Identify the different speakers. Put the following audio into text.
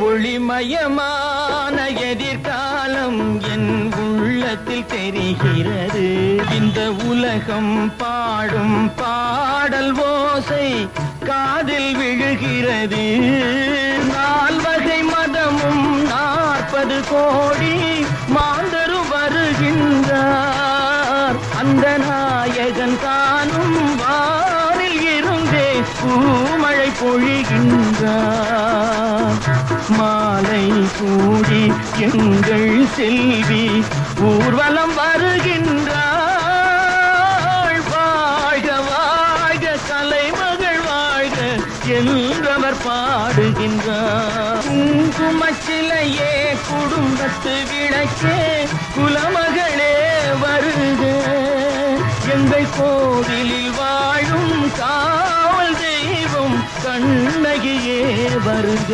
Speaker 1: ஒளிமயமான எதிர்காலம் என் உள்ளத்தில் தெரிகிறது. இந்த உலகம் பாடும் பாடல் ஓசை காதில் விழுகிறது. 4 வகை மதமும் 40 கோடி மாந்தரும் வருகின்றார். அந்த நாயகன் தானும் வானில் இருந்தே பூமழை பொழிகின்றார். மாலை கூடி எங்கள் செல்வி ஊர்வலம் வருகின்றாள். வாழ்க வாழ்க கலைமகள் வாழ்க என்றவர் பாடுகின்றார். குங்குமச்சிலையே குடும்பத்து விளக்கே குலமகளே வருக. எங்கள் கோவிலில் வாழும் காவல் தெய்வம் கண்ணகியே வருக.